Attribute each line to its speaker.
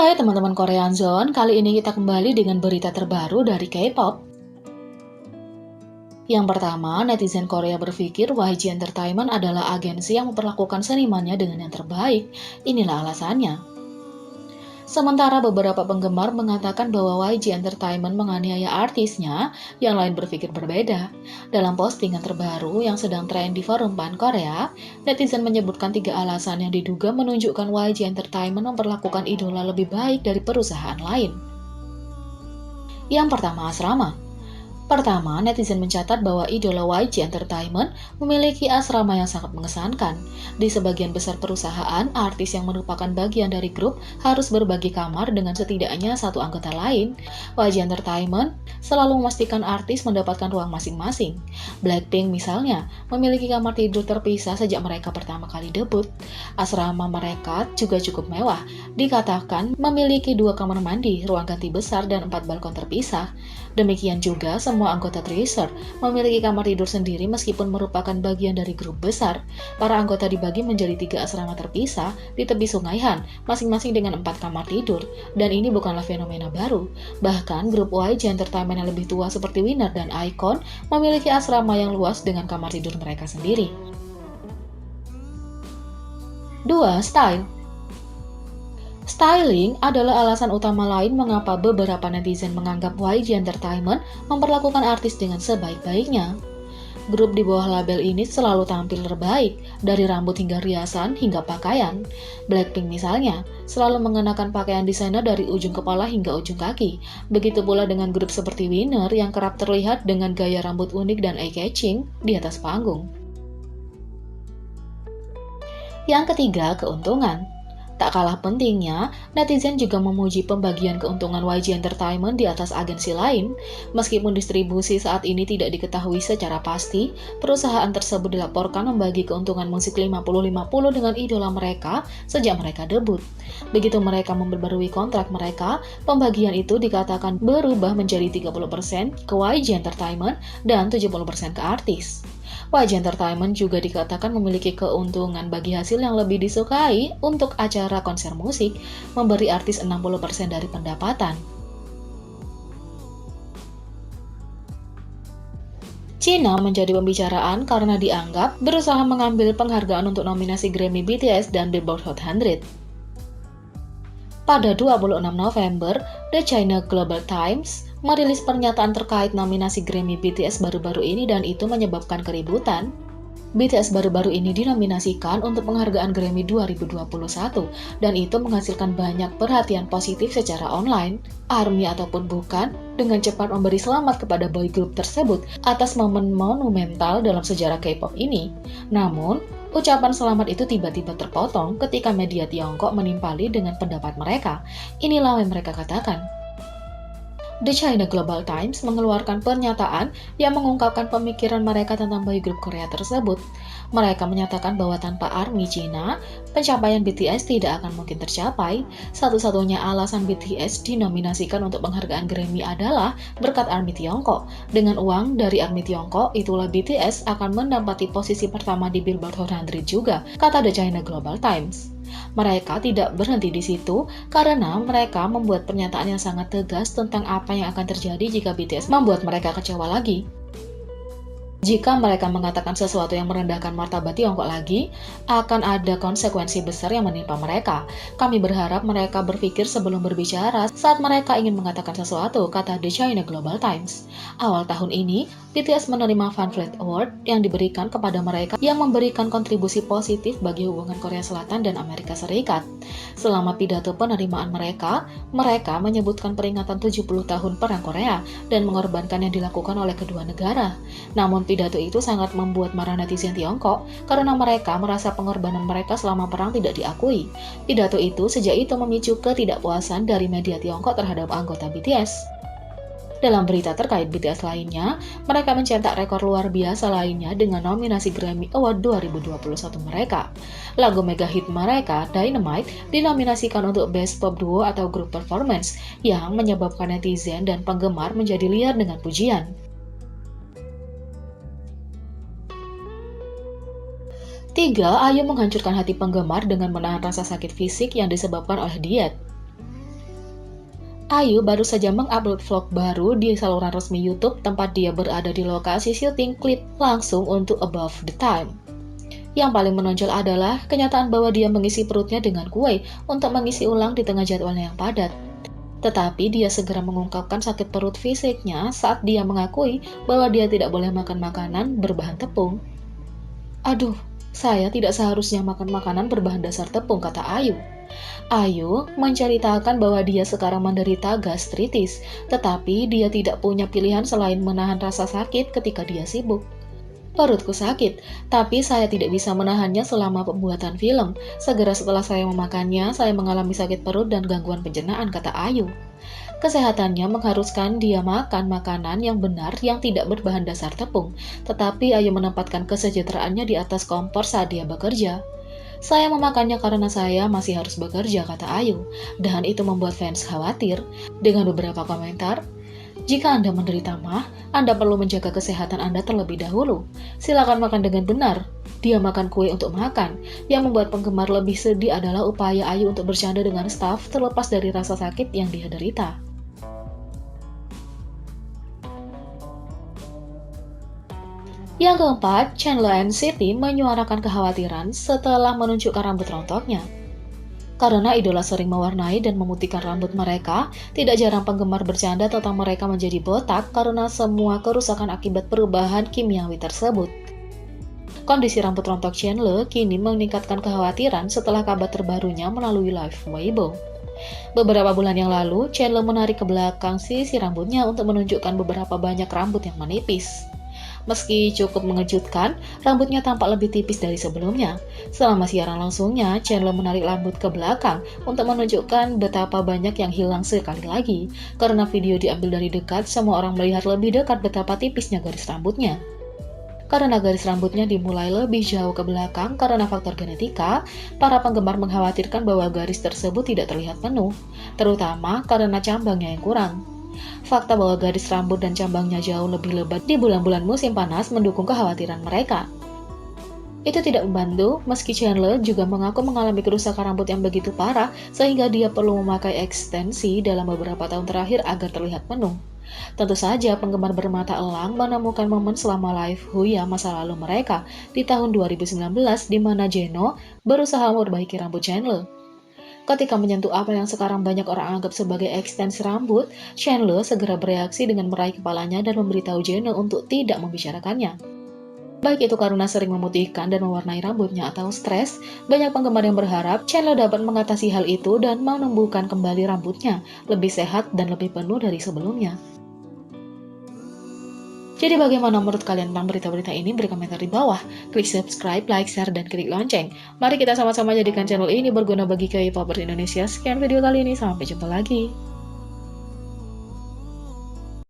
Speaker 1: Hai teman-teman Korean Zone, kali ini kita kembali dengan berita terbaru dari K-pop. Yang pertama, netizen Korea berpikir YG Entertainment adalah agensi yang memperlakukan senimannya dengan yang terbaik. Inilah alasannya. Sementara beberapa penggemar mengatakan bahwa YG Entertainment menganiaya artisnya, yang lain berpikir berbeda. Dalam postingan terbaru yang sedang tren di forum Pan Korea, netizen menyebutkan 3 alasan yang diduga menunjukkan YG Entertainment memperlakukan idola lebih baik dari perusahaan lain. Yang pertama, asrama. Pertama, netizen mencatat bahwa idola YG Entertainment memiliki asrama yang sangat mengesankan. Di sebagian besar perusahaan, artis yang merupakan bagian dari grup harus berbagi kamar dengan setidaknya satu anggota lain. YG Entertainment selalu memastikan artis mendapatkan ruang masing-masing. Blackpink misalnya, memiliki kamar tidur terpisah sejak mereka pertama kali debut. Asrama mereka juga cukup mewah, dikatakan memiliki 2 kamar mandi, ruang ganti besar, dan 4 balkon terpisah. Demikian juga semua anggota Treasure memiliki kamar tidur sendiri meskipun merupakan bagian dari grup besar. Para anggota dibagi menjadi 3 asrama terpisah di tepi Sungai Han, masing-masing dengan 4 kamar tidur. Dan ini bukanlah fenomena baru. Bahkan grup YG Entertainment yang lebih tua seperti Winner dan iKON memiliki asrama yang luas dengan kamar tidur mereka sendiri. 2. Style. Styling adalah alasan utama lain mengapa beberapa netizen menganggap YG Entertainment memperlakukan artis dengan sebaik-baiknya. Grup di bawah label ini selalu tampil terbaik, dari rambut hingga riasan hingga pakaian. Blackpink misalnya, selalu mengenakan pakaian desainer dari ujung kepala hingga ujung kaki. Begitu pula dengan grup seperti Winner yang kerap terlihat dengan gaya rambut unik dan eye-catching di atas panggung. Yang ketiga, keuntungan. Tak kalah pentingnya, netizen juga memuji pembagian keuntungan YG Entertainment di atas agensi lain. Meskipun distribusi saat ini tidak diketahui secara pasti, perusahaan tersebut dilaporkan membagi keuntungan musik 50-50 dengan idola mereka sejak mereka debut. Begitu mereka memperbarui kontrak mereka, pembagian itu dikatakan berubah menjadi 30% ke YG Entertainment dan 70% ke artis. YG Entertainment juga dikatakan memiliki keuntungan bagi hasil yang lebih disukai untuk acara konser musik, memberi artis 60% dari pendapatan. Cina menjadi pembicaraan karena dianggap berusaha mengambil penghargaan untuk nominasi Grammy BTS dan Billboard Hot 100. Pada 26 November, The China Global Times merilis pernyataan terkait nominasi Grammy BTS baru-baru ini dan itu menyebabkan keributan. BTS baru-baru ini dinominasikan untuk penghargaan Grammy 2021 dan itu menghasilkan banyak perhatian positif secara online. ARMY ataupun bukan, dengan cepat memberi selamat kepada boy group tersebut atas momen monumental dalam sejarah K-pop ini. Namun, ucapan selamat itu tiba-tiba terpotong ketika media Tiongkok menimpali dengan pendapat mereka. Inilah yang mereka katakan. The China Global Times mengeluarkan pernyataan yang mengungkapkan pemikiran mereka tentang boy group Korea tersebut. Mereka menyatakan bahwa tanpa ARMY Cina, pencapaian BTS tidak akan mungkin tercapai. Satu-satunya alasan BTS dinominasikan untuk penghargaan Grammy adalah berkat ARMY Tiongkok. Dengan uang dari ARMY Tiongkok, itulah BTS akan mendapati posisi pertama di Billboard Hot 100 juga, kata The China Global Times. Mereka tidak berhenti di situ karena mereka membuat pernyataan yang sangat tegas tentang apa yang akan terjadi jika BTS membuat mereka kecewa lagi. Jika mereka mengatakan sesuatu yang merendahkan martabat Tiongkok lagi, akan ada konsekuensi besar yang menimpa mereka. Kami berharap mereka berpikir sebelum berbicara saat mereka ingin mengatakan sesuatu, kata The China Global Times. Awal tahun ini, BTS menerima Fanfare Award yang diberikan kepada mereka yang memberikan kontribusi positif bagi hubungan Korea Selatan dan Amerika Serikat. Selama pidato penerimaan mereka menyebutkan peringatan 70 tahun Perang Korea dan mengorbankan yang dilakukan oleh kedua negara. Namun pidato itu sangat membuat marah netizen Tiongkok karena mereka merasa pengorbanan mereka selama perang tidak diakui. Pidato itu sejak itu memicu ketidakpuasan dari media Tiongkok terhadap anggota BTS. Dalam berita terkait BTS lainnya, mereka mencetak rekor luar biasa lainnya dengan nominasi Grammy Award 2021 mereka. Lagu mega hit mereka, Dynamite, dinominasikan untuk Best Pop Duo atau Group Performance, yang menyebabkan netizen dan penggemar menjadi liar dengan pujian. 3. IU menghancurkan hati penggemar dengan menahan rasa sakit fisik yang disebabkan oleh diet. Ayu baru saja mengupload vlog baru di saluran resmi YouTube tempat dia berada di lokasi syuting klip langsung untuk Above the Time. Yang paling menonjol adalah kenyataan bahwa dia mengisi perutnya dengan kue untuk mengisi ulang di tengah jadwalnya yang padat. Tetapi dia segera mengungkapkan sakit perut fisiknya saat dia mengakui bahwa dia tidak boleh makan makanan berbahan tepung. "Aduh, saya tidak seharusnya makan makanan berbahan dasar tepung," kata Ayu. Ayu menceritakan bahwa dia sekarang menderita gastritis, tetapi dia tidak punya pilihan selain menahan rasa sakit ketika dia sibuk. "Perutku sakit, tapi saya tidak bisa menahannya selama pembuatan film. Segera setelah saya memakannya, saya mengalami sakit perut dan gangguan pencernaan," kata Ayu. Kesehatannya mengharuskan dia makan makanan yang benar yang tidak berbahan dasar tepung, tetapi Ayu menempatkan kesejahteraannya di atas kompor saat dia bekerja. "Saya memakannya karena saya masih harus bekerja," kata Ayu, dan itu membuat fans khawatir. Dengan beberapa komentar, "Jika Anda menderita MAH, Anda perlu menjaga kesehatan Anda terlebih dahulu. Silakan makan dengan benar." Dia makan kue untuk makan. Yang membuat penggemar lebih sedih adalah upaya Ayu untuk bercanda dengan staf terlepas dari rasa sakit yang dia derita. Yang keempat, Chandler and Siti menyuarakan kekhawatiran setelah menunjukkan rambut rontoknya. Karena idola sering mewarnai dan memutihkan rambut mereka, tidak jarang penggemar bercanda tentang mereka menjadi botak karena semua kerusakan akibat perubahan kimiawi tersebut. Kondisi rambut rontok Chandler kini meningkatkan kekhawatiran setelah kabar terbarunya melalui live Weibo. Beberapa bulan yang lalu, Chandler menarik ke belakang sisi rambutnya untuk menunjukkan beberapa banyak rambut yang menipis. Meski cukup mengejutkan, rambutnya tampak lebih tipis dari sebelumnya. Selama siaran langsungnya, Chandler menarik rambut ke belakang untuk menunjukkan betapa banyak yang hilang sekali lagi. Karena video diambil dari dekat, semua orang melihat lebih dekat betapa tipisnya garis rambutnya. Karena garis rambutnya dimulai lebih jauh ke belakang karena faktor genetika, para penggemar mengkhawatirkan bahwa garis tersebut tidak terlihat penuh, terutama karena cambangnya yang kurang. Fakta bahwa garis rambut dan cambangnya jauh lebih lebat di bulan-bulan musim panas mendukung kekhawatiran mereka. Itu tidak membantu, meski Chandler juga mengaku mengalami kerusakan rambut yang begitu parah sehingga dia perlu memakai ekstensi dalam beberapa tahun terakhir agar terlihat penuh. Tentu saja penggemar bermata elang menemukan momen selama live Huya masa lalu mereka di tahun 2019 di mana Jeno berusaha memperbaiki rambut Chandler. Ketika menyentuh apa yang sekarang banyak orang anggap sebagai ekstensi rambut, Chandler segera bereaksi dengan meraih kepalanya dan memberitahu Jeno untuk tidak membicarakannya. Baik itu karena sering memutihkan dan mewarnai rambutnya atau stres, banyak penggemar yang berharap Chandler dapat mengatasi hal itu dan menumbuhkan kembali rambutnya, lebih sehat dan lebih penuh dari sebelumnya. Jadi bagaimana menurut kalian tentang berita-berita ini? Beri komentar di bawah. Klik subscribe, like, share, dan klik lonceng. Mari kita sama-sama jadikan channel ini berguna bagi K-popers Indonesia. Sekian video kali ini, sampai jumpa lagi.